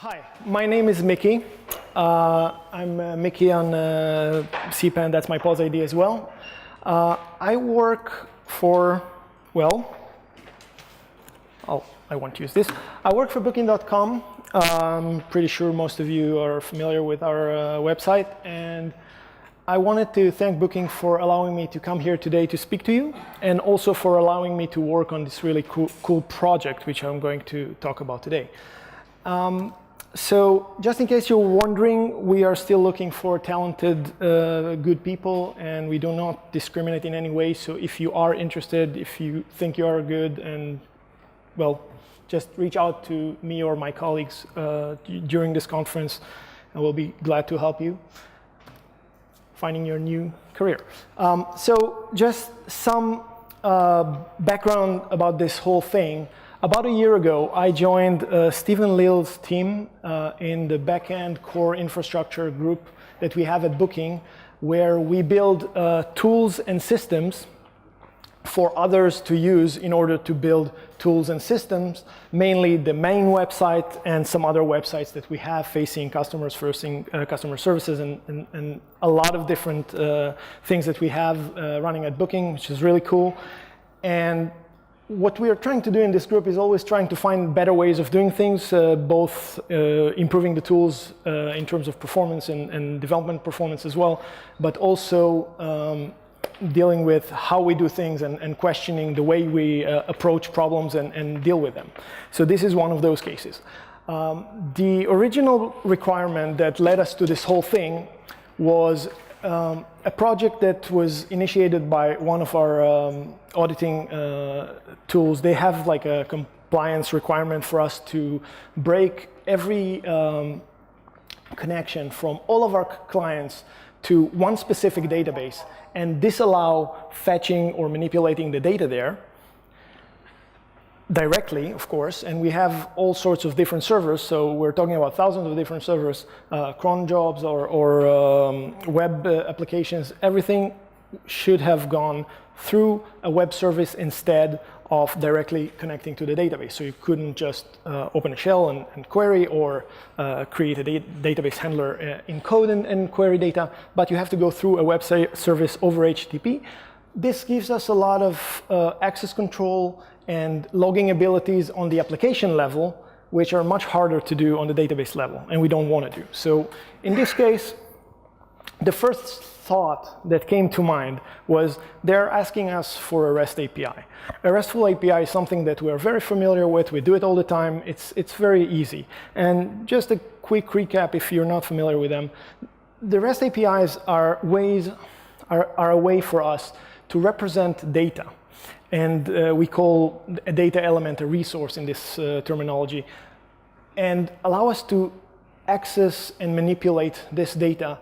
Hi, my name is Mickey. I'm Mickey on CPAN, that's my pause ID as well. I work for, well, I won't use this. I work for Booking.com. I'm pretty sure most of you are familiar with our website, and I wanted to thank Booking for allowing me to come here today to speak to you, and also for allowing me to work on this really cool project, which I'm going to talk about today. So just in case you're wondering, we are still looking for talented, good people, and we do not discriminate in any way. So if you are interested, if you think you are good, and well, just reach out to me or my colleagues during this conference, and we'll be glad to help you finding your new career. So just some background about this whole thing. About a year ago, I joined Stephen Lill's team in the backend core infrastructure group that we have at Booking, where we build tools and systems for others to use in order to build tools and systems, mainly the main website and some other websites that we have facing customers, facing customer services, and a lot of different things that we have running at Booking, which is really cool. And what we are trying to do in this group is always trying to find better ways of doing things, both improving the tools in terms of performance and development performance as well, but also dealing with how we do things and questioning the way we approach problems and deal with them. So this is one of those cases. The original requirement that led us to this whole thing was a project that was initiated by one of our auditing tools. They have like a compliance requirement for us to break every connection from all of our clients to one specific database and disallow fetching or manipulating the data there directly, of course, and we have all sorts of different servers, so we're talking about thousands of different servers, cron jobs or web applications. Everything should have gone through a web service instead of directly connecting to the database. So you couldn't just open a shell and query, or create a database handler in code and query data, but you have to go through a web service over HTTP. This gives us a lot of access control and logging abilities on the application level, which are much harder to do on the database level, and we don't want to do. So in this case, the first thought that came to mind was they're asking us for a REST API. A RESTful API is something that we're very familiar with. We do it all the time. It's very easy. And just a quick recap if you're not familiar with them. The REST APIs are a way for us to represent data. And we call a data element a resource in this terminology, and allow us to access and manipulate this data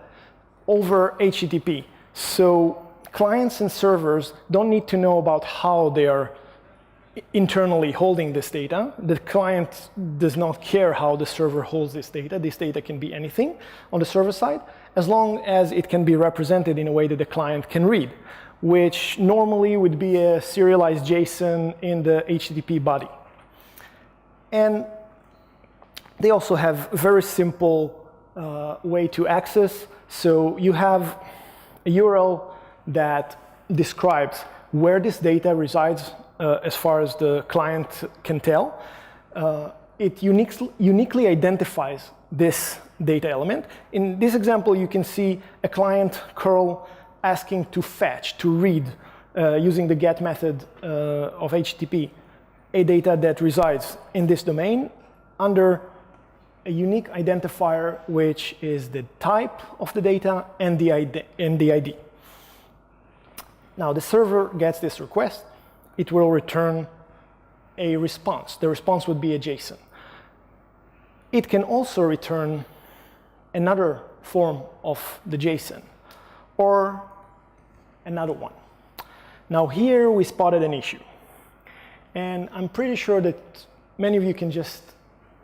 over HTTP. So clients and servers don't need to know about how they are internally holding this data. The client does not care how the server holds this data. This data can be anything on the server side, as long as it can be represented in a way that the client can read, which normally would be a serialized JSON in the HTTP body. And they also have a very simple way to access. So you have a URL that describes where this data resides as far as the client can tell. It uniquely identifies this data element. In this example, you can see a client curl asking to fetch, to read, using the get method of HTTP, a data that resides in this domain under a unique identifier, which is the type of the data and the ID. Now, the server gets this request. It will return a response. The response would be a JSON. It can also return another form of the JSON, or another one. Now here we spotted an issue. And I'm pretty sure that many of you can just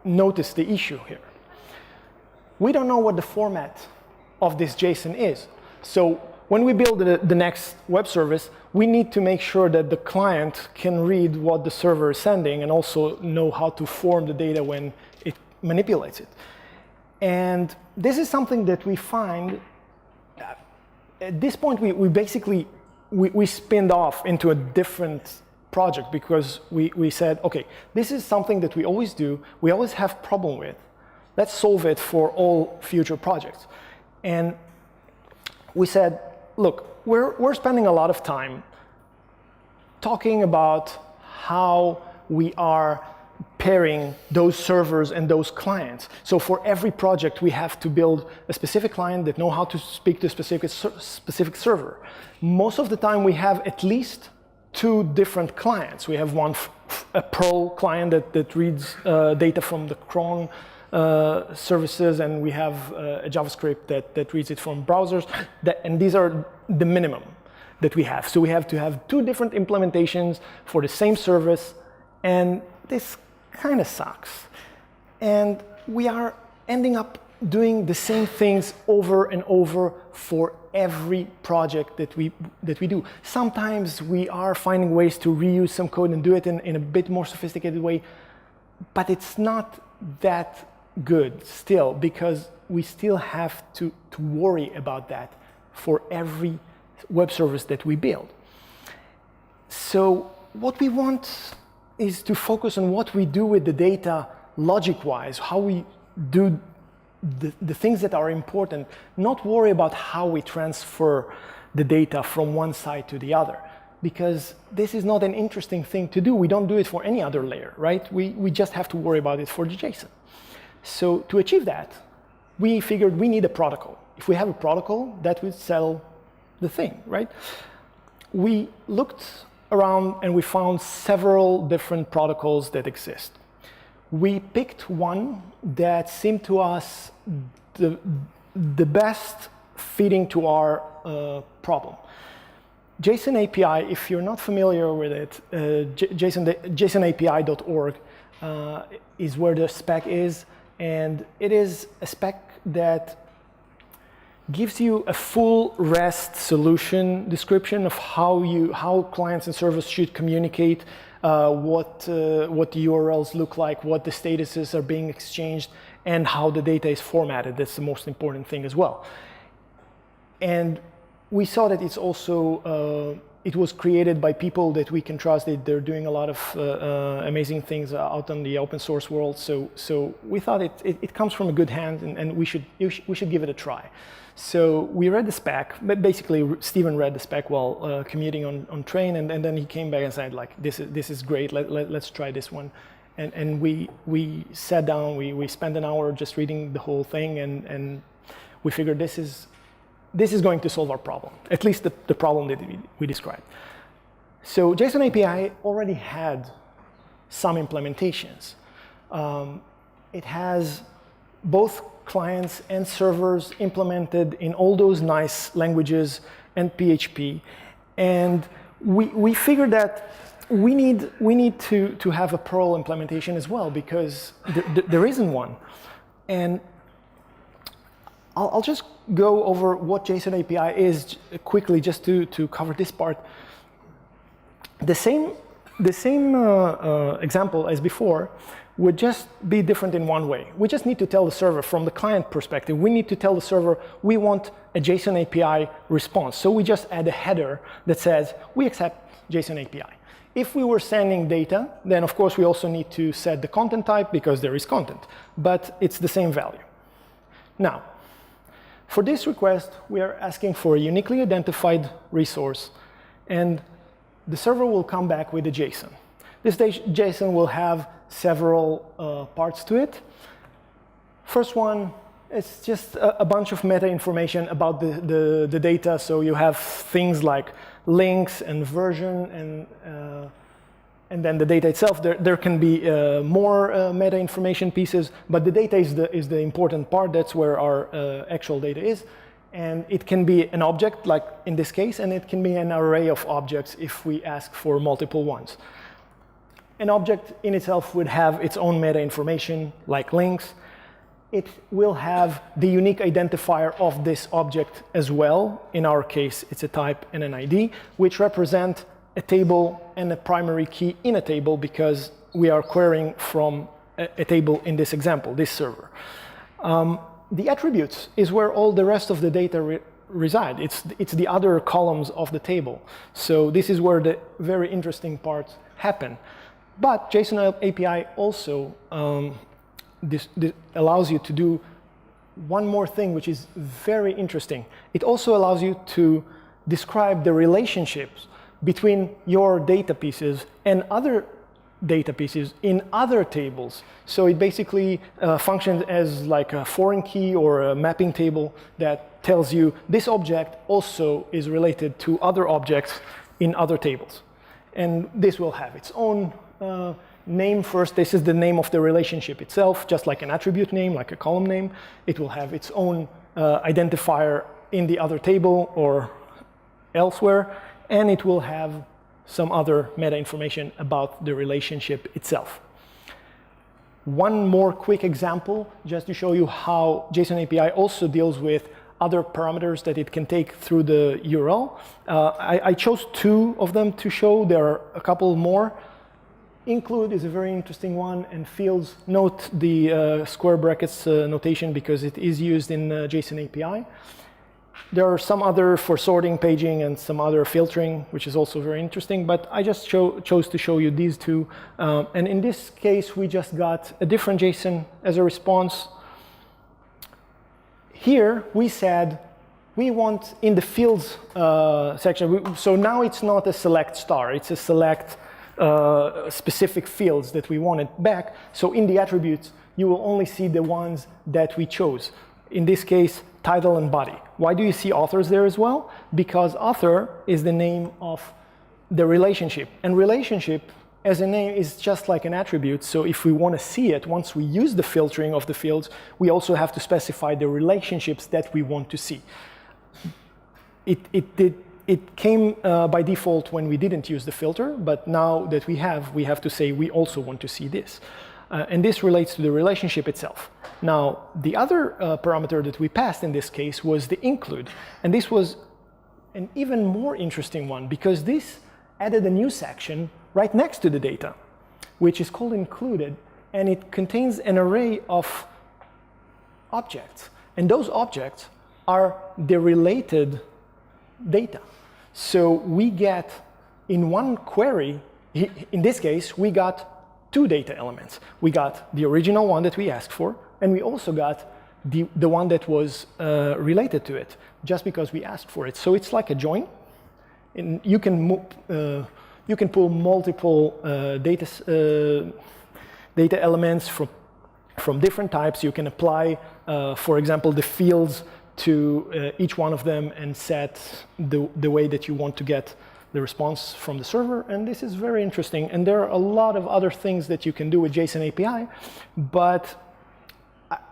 notice the issue here. We don't know what the format of this JSON is. So when we build the next web service, we need to make sure that the client can read what the server is sending and also know how to form the data when manipulates it. And this is something that we find, at this point we basically spinned off into a different project because we said, okay, this is something that we always do, we always have problem with, let's solve it for all future projects. And we said, look, we're spending a lot of time talking about how we are pairing those servers and those clients. So for every project, we have to build a specific client that know how to speak to a specific server. Most of the time, we have at least 2 different clients. We have one, a Perl client that reads data from the cron services, and we have a JavaScript that reads it from browsers. And these are the minimum that we have. So we have to have 2 different implementations for the same service, and this kind of sucks. And we are ending up doing the same things over and over for every project that we do. Sometimes we are finding ways to reuse some code and do it in a bit more sophisticated way, but it's not that good still, because we still have to worry about that for every web service that we build. So what we want is to focus on what we do with the data logic-wise, how we do the things that are important, not worry about how we transfer the data from one side to the other, because this is not an interesting thing to do. We don't do it for any other layer, right? We just have to worry about it for the JSON. So to achieve that, we figured we need a protocol. If we have a protocol, that would sell the thing, right? We looked around and we found several different protocols that exist. We picked one that seemed to us the best fitting to our problem. JSON API, if you're not familiar with it, JSONAPI.org is where the spec is, and it is a spec that gives you a full REST solution description of how clients and servers should communicate, what the URLs look like, what the statuses are being exchanged, and how the data is formatted. That's the most important thing as well. And we saw that it's also, it was created by people that we can trust. They're doing a lot of amazing things out in the open source world. So we thought it comes from a good hand, and we should give it a try. So we read the spec. Basically, Steven read the spec while commuting on train, and then he came back and said, like, this is great. Let's try this one. And we sat down. We spent an hour just reading the whole thing, and we figured this is going to solve our problem, at least the problem that we described. So JSON API already had some implementations. It has both clients and servers implemented in all those nice languages and PHP. And we figured that we need to have a Perl implementation as well, because there isn't one. And I'll just go over what JSON API is quickly, just to cover this part. The same example as before would just be different in one way. We just need to tell the server, from the client perspective, we need to tell the server we want a JSON API response. So we just add a header that says we accept JSON API. If we were sending data, then of course we also need to set the content type, because there is content, but it's the same value. Now, for this request, we are asking for a uniquely identified resource, and the server will come back with a JSON. This JSON will have several parts to it. First one, it's just a bunch of meta information about the data. So you have things like links and version, and then the data itself. There can be more meta information pieces, but the data is the important part. That's where our actual data is. And it can be an object, like in this case, and it can be an array of objects if we ask for multiple ones. An object in itself would have its own meta information, like links. It will have the unique identifier of this object as well. In our case, it's a type and an ID, which represent a table and a primary key in a table, because we are querying from a table in this example, this server. The attributes is where all the rest of the data reside. It's the other columns of the table. So this is where the very interesting parts happen. But JSON API also this allows you to do one more thing, which is very interesting. It also allows you to describe the relationships between your data pieces and other data pieces in other tables. So it basically functions as like a foreign key or a mapping table that tells you this object also is related to other objects in other tables. And this will have its own name first. This is the name of the relationship itself, just like an attribute name, like a column name. It will have its own identifier in the other table or elsewhere, and it will have some other meta information about the relationship itself. One more quick example, just to show you how JSON API also deals with other parameters that it can take through the URL. I chose 2 of them to show. There are a couple more. Include is a very interesting one, and fields, note the square brackets notation because it is used in JSON API. There are some other for sorting, paging, and some other filtering, which is also very interesting, but I just chose to show you these 2. And in this case, we just got a different JSON as a response. Here, we said we want in the fields section, so now it's not a select star, it's a select specific fields that we wanted back. So in the attributes, you will only see the ones that we chose. In this case, title and body. Why do you see authors there as well? Because author is the name of the relationship. And relationship as a name is just like an attribute. So if we want to see it, once we use the filtering of the fields, we also have to specify the relationships that we want to see. It came by default when we didn't use the filter, but now that we have to say we also want to see this. And this relates to the relationship itself. Now, the other parameter that we passed in this case was the include. And this was an even more interesting one because this added a new section right next to the data, which is called included, and it contains an array of objects. And those objects are the related data. So we get in one query, in this case, we got 2 data elements. We got the original one that we asked for, and we also got the one that was related to it, just because we asked for it. So it's like a join. And you can pull multiple data elements from different types. You can apply, for example, the fields to each one of them and set the way that you want to get the response from the server, and this is very interesting. And there are a lot of other things that you can do with JSON API, but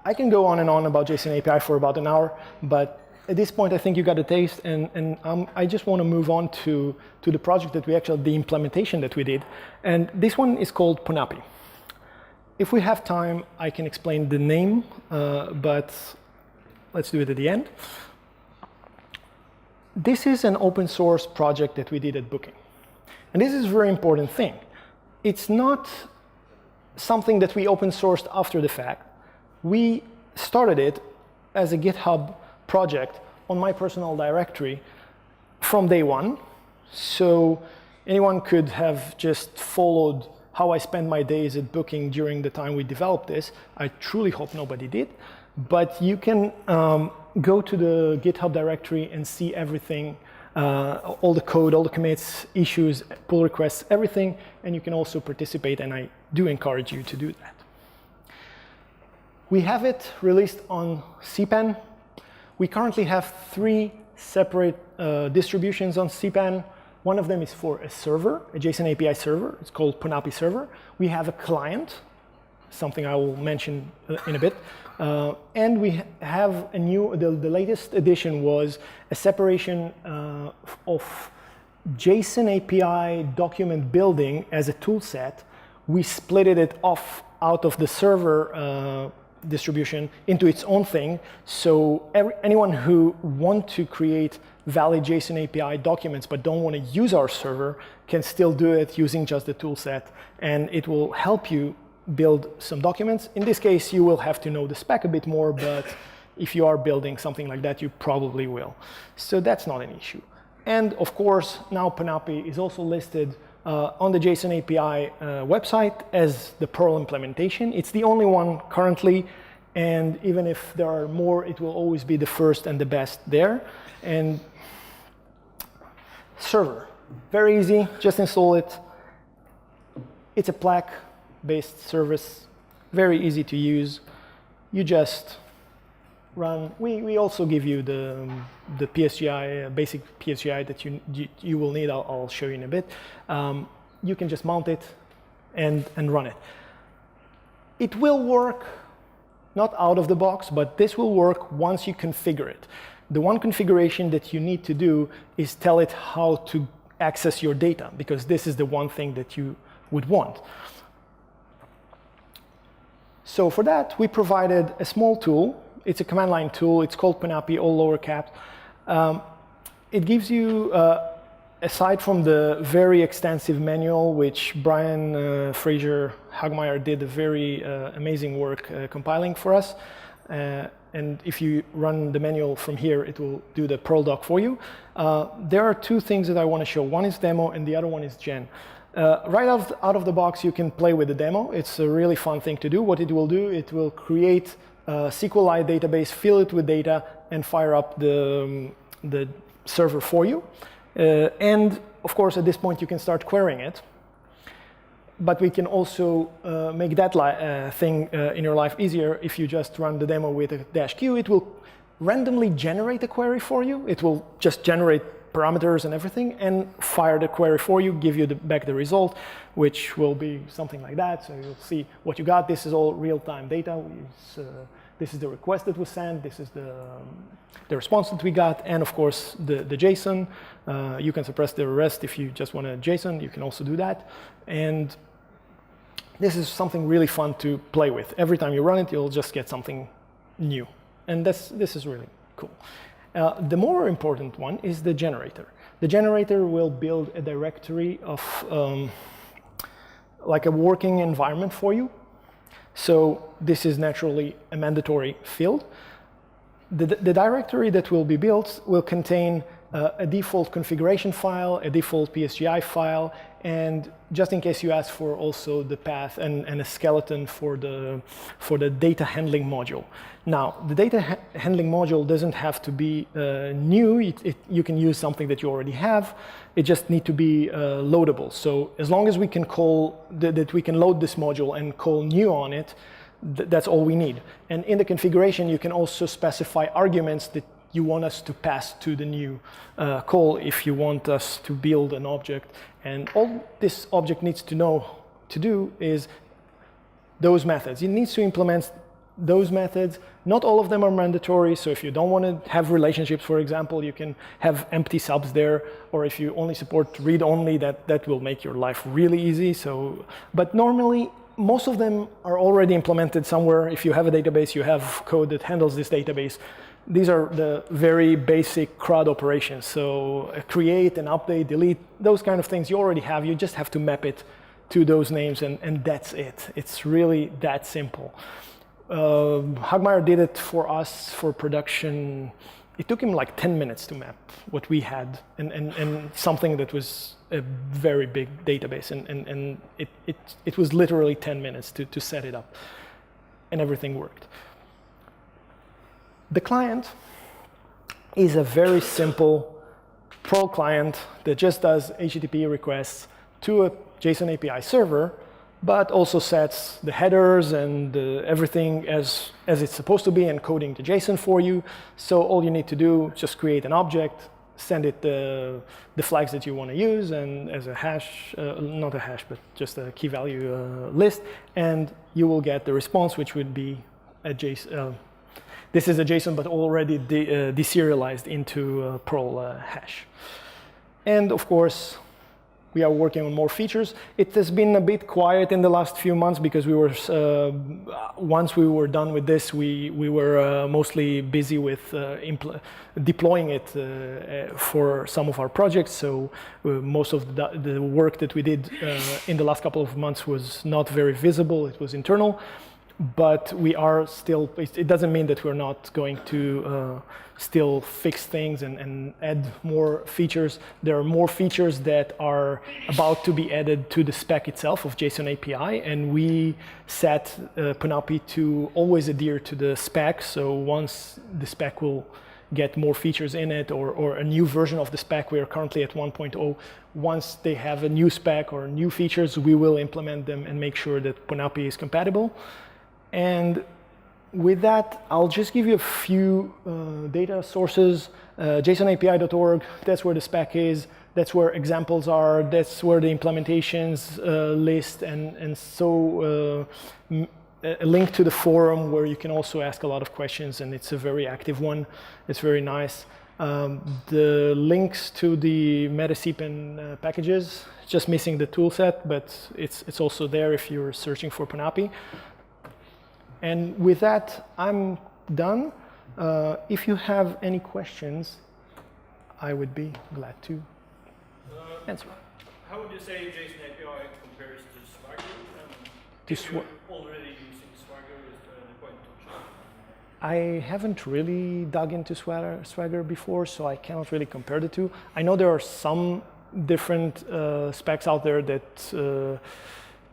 I can go on and on about JSON API for about an hour, but at this point I think you got a taste, and I just want to move on to the project that the implementation that we did, and this one is called PONAPI. If we have time, I can explain the name, but let's do it at the end. This is an open source project that we did at Booking. And this is a very important thing. It's not something that we open sourced after the fact. We started it as a GitHub project on my personal directory from day one. So anyone could have just followed how I spent my days at Booking during the time we developed this. I truly hope nobody did. But you can go to the GitHub directory and see everything, all the code, all the commits, issues, pull requests, everything, and you can also participate, and I do encourage you to do that. We have it released on CPAN. We currently have 3 separate distributions on CPAN. One of them is for a server, a JSON API server. It's called PONAPI server. We have a client, something I will mention in a bit. And we have a new, the latest addition was a separation of JSON API document building as a tool set. We split it off out of the server distribution into its own thing. So anyone who wants to create valid JSON API documents but don't want to use our server can still do it using just the tool set. And it will help you build some documents. In this case, you will have to know the spec a bit more, but if you are building something like that, you probably will. So that's not an issue. And of course, now PONAPI is also listed on the JSON API website as the Perl implementation. It's the only one currently, and even if there are more, it will always be the first and the best there. And server, very easy, just install it. It's a Plack-based service, very easy to use. You just run. We also give you the PSGI, basic PSGI that you will need. I'll show you in a bit. You can just mount it and run it. It will work, not out of the box, but this will work once you configure it. The one configuration that you need to do is tell it how to access your data, because this is the one thing that you would want. So for that, we provided a small tool. It's a command line tool. It's called PONAPI, all lower caps. It gives you, aside from the very extensive manual, which Brian Fraser Hagmeyer did a very amazing work compiling for us. And if you run the manual from here, it will do the Perl doc for you. There are two things that I want to show. One is demo, and the other one is gen. Right out of the box, you can play with the demo. It's a really fun thing to do. What it will do, it will create a SQLite database, fill it with data, and fire up the server for you. And of course, at this point, you can start querying it. But we can also make that thing in your life easier. If you just run the demo with a -q, it will randomly generate a query for you. It will just generate parameters and everything and fire the query for you, give you back the result, which will be something like that. So you'll see what you got. This is all real-time data. This is the request that was sent. This is the response that we got. And of course, the JSON. You can suppress the rest if you just want a JSON. You can also do that. And this is something really fun to play with. Every time you run it, you'll just get something new. And this is really cool. The more important one is the generator. The generator will build a directory of like a working environment for you. So this is naturally a mandatory field. The directory that will be built will contain a default configuration file, a default PSGI file, and just in case you ask for also the path and a skeleton for the data handling module. Now, the data handling module doesn't have to be new. You can use something that you already have. It just needs to be loadable. So as long as we can that we can load this module and call new on it, that's all we need. And in the configuration, you can also specify arguments that you want us to pass to the new call if you want us to build an object. And all this object needs to know to do is those methods. It needs to implement those methods. Not all of them are mandatory. So if you don't want to have relationships, for example, you can have empty subs there. Or if you only support read-only, that will make your life really easy. But normally, most of them are already implemented somewhere. If you have a database, you have code that handles this database. These are the very basic CRUD operations. So create and update, delete, those kind of things you already have. You just have to map it to those names, and that's it. It's really that simple. Hagmeyer did it for us for production. It took him like 10 minutes to map what we had, and something that was a very big database. And it was literally 10 minutes to set it up, and everything worked. The client is a very simple Perl client that just does HTTP requests to a JSON API server, but also sets the headers and everything as it's supposed to be, encoding the JSON for you. So all you need to do, just create an object, send it the flags that you want to use, and as a hash, not a hash, but just a key value list, and you will get the response, which would be a JSON. This is a JSON, but already deserialized into Perl hash. And of course, we are working on more features. It has been a bit quiet in the last few months because we were, once we were done with this, we were mostly busy with deploying it for some of our projects. So most of the work that we did in the last couple of months was not very visible. It was internal. But we are still, it doesn't mean that we're not going to still fix things and add more features. There are more features that are about to be added to the spec itself of JSON API, and we set PONAPI to always adhere to the spec. So once the spec will get more features in it, or a new version of the spec, we are currently at 1.0. Once they have a new spec or new features, we will implement them and make sure that PONAPI is compatible. And with that, I'll just give you a few data sources. JSONAPI.org, that's where the spec is. That's where examples are. That's where the implementations list. And so a link to the forum where you can also ask a lot of questions. And it's a very active one. It's very nice. The links to the Metacp and packages, just missing the toolset, but it's also there if you're searching for PONAPI. And with that, I'm done. If you have any questions, I would be glad to answer. How would you say JSON API compares to Swagger? If you're already using Swagger as the point of touch? I haven't really dug into Swagger before, so I cannot really compare the two. I know there are some different specs out there that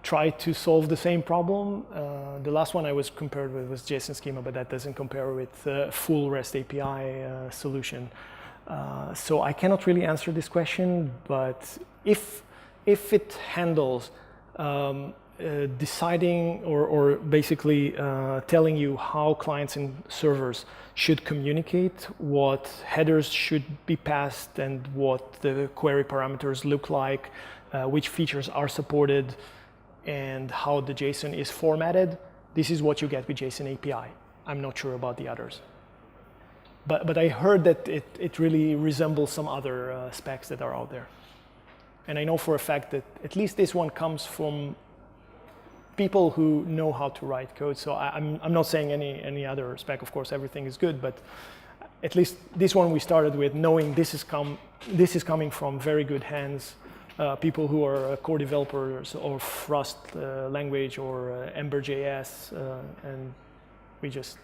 try to solve the same problem. The last one I was compared with was JSON Schema, but that doesn't compare with full REST API solution. So I cannot really answer this question, but if it handles deciding or basically telling you how clients and servers should communicate, what headers should be passed and what the query parameters look like, which features are supported, and how the JSON is formatted, this is what you get with JSON API. I'm not sure about the others. But I heard that it really resembles some other specs that are out there. And I know for a fact that at least this one comes from people who know how to write code. So I'm not saying any other spec, of course, everything is good, but at least this one we started with knowing this is coming from very good hands. People who are core developers of Rust language or Ember.js, and we just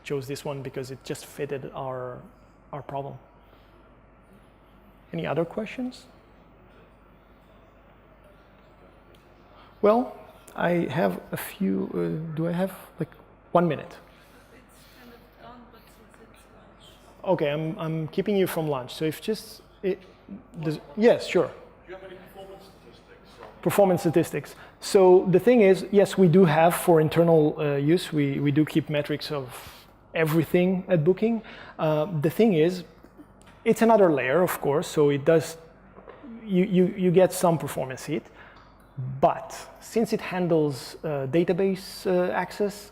chose this one because it just fitted our problem. Any other questions? Well, I have a few. Do I have like 1 minute? It's kind of done, but since it's lunch. Okay, I'm keeping you from lunch. So if just yes, sure. Do you have any performance statistics? Performance statistics. So the thing is, yes, we do have for internal use. We do keep metrics of everything at Booking. The thing is, it's another layer, of course. So it does. You get some performance hit. But since it handles database access,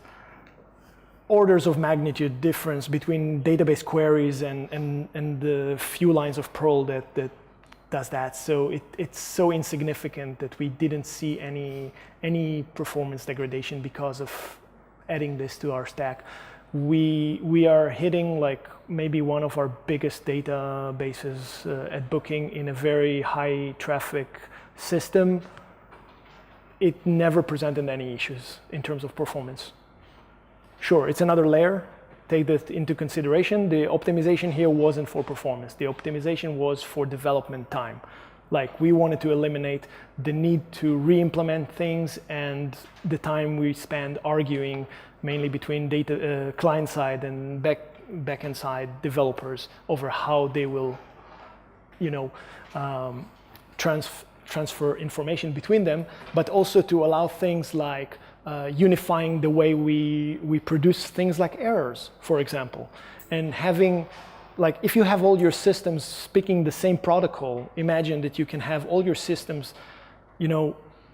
orders of magnitude difference between database queries and the few lines of Perl that does that. So it's so insignificant that we didn't see any performance degradation because of adding this to our stack. We are hitting like maybe one of our biggest databases at Booking in a very high traffic system. It never presented any issues in terms of performance. Sure, it's another layer. Take that into consideration. The optimization here wasn't for performance. The optimization was for development time. Like we wanted to eliminate the need to re-implement things and the time we spend arguing mainly between data client side and backend side developers over how they will, transfer information between them, but also to allow things like unifying the way we produce things like errors, for example. And having, like, if you have all your systems speaking the same protocol, imagine that you can have all your systems,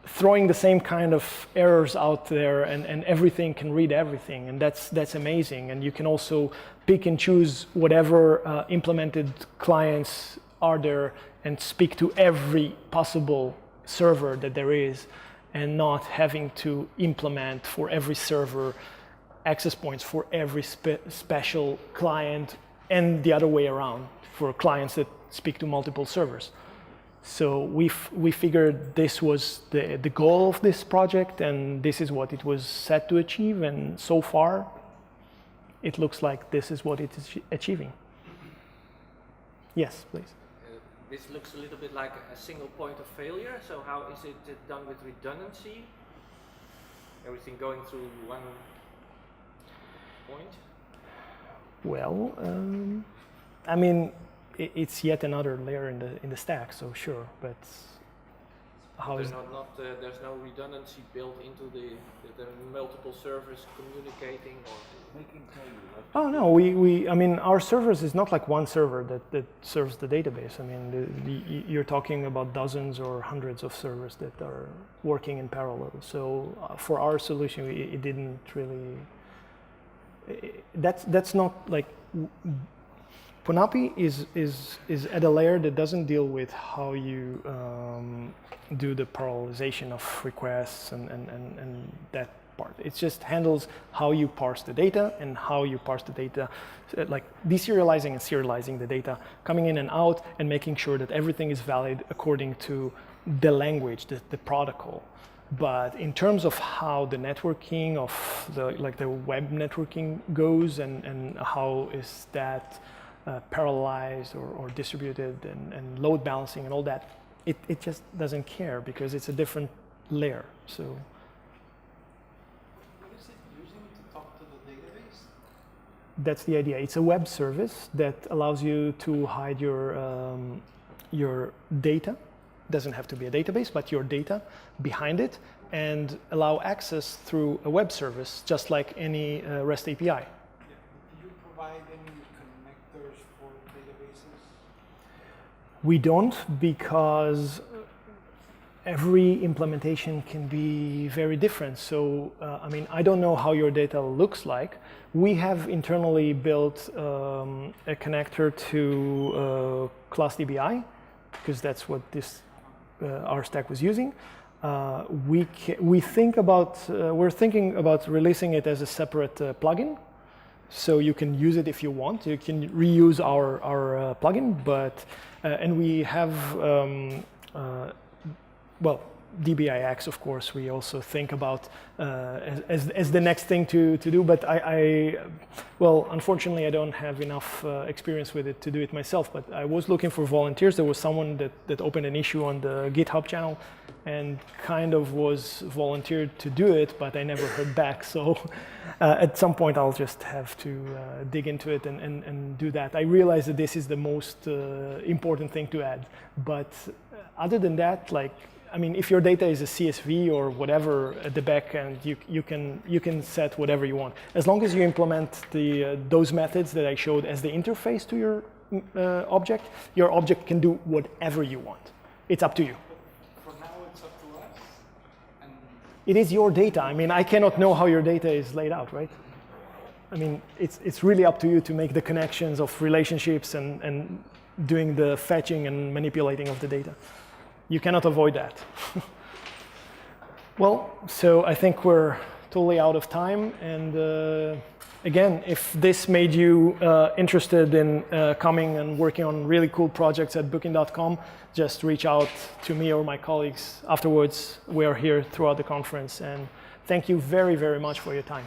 throwing the same kind of errors out there and everything can read everything. And that's amazing. And you can also pick and choose whatever implemented clients are there and speak to every possible server that there is, and not having to implement for every server access points for every special client, and the other way around for clients that speak to multiple servers. So we figured this was the goal of this project, and this is what it was set to achieve, and so far it looks like this is what it is achieving. Yes, please. This looks a little bit like a single point of failure. So how is it done with redundancy? Everything going through one point? Well, I mean, it's yet another layer in the stack, so sure. But how is there's no redundancy built into the multiple servers communicating or making changes? Oh no, I mean, our servers is not like one server that serves the database. I mean, you're talking about dozens or hundreds of servers that are working in parallel. So for our solution, it didn't really. That's not like. PONAPI is at a layer that doesn't deal with how you do the parallelization of requests and that part. It just handles how you parse the data and how you parse the data, like deserializing and serializing the data, coming in and out, and making sure that everything is valid according to the language, the protocol. But in terms of how the networking of the web networking goes and how is that parallelized or distributed and load balancing and all that, it just doesn't care because it's a different layer. So what is it using to talk to the database? that's the idea. It's a web service that allows you to hide your data. Doesn't have to be a database, but your data behind it, and allow access through a web service, just like any REST API. Yeah. Do you provide any connectors for databases? We don't, because every implementation can be very different. So, I mean, I don't know how your data looks like. We have internally built a connector to class DBI, because that's what our stack was using. We're thinking about releasing it as a separate plugin, so you can use it if you want. You can reuse our plugin, but and we have well, DBIX, of course, we also think about as the next thing to do, but well, unfortunately, I don't have enough experience with it to do it myself, but I was looking for volunteers. There was someone that opened an issue on the GitHub channel and kind of was volunteered to do it, but I never heard back. So at some point, I'll just have to dig into it and do that. I realize that this is the most important thing to add, but other than that, like, I mean, if your data is a CSV or whatever at the back end, you can set whatever you want. As long as you implement those methods that I showed as the interface to your object can do whatever you want. It's up to you. For now, it's up to us. And It is your data. I mean, I cannot know how your data is laid out, right? I mean, it's really up to you to make the connections of relationships and doing the fetching and manipulating of the data. You cannot avoid that. Well, so I think we're totally out of time. And again, if this made you interested in coming and working on really cool projects at Booking.com, just reach out to me or my colleagues afterwards. We are here throughout the conference. And thank you very, very much for your time.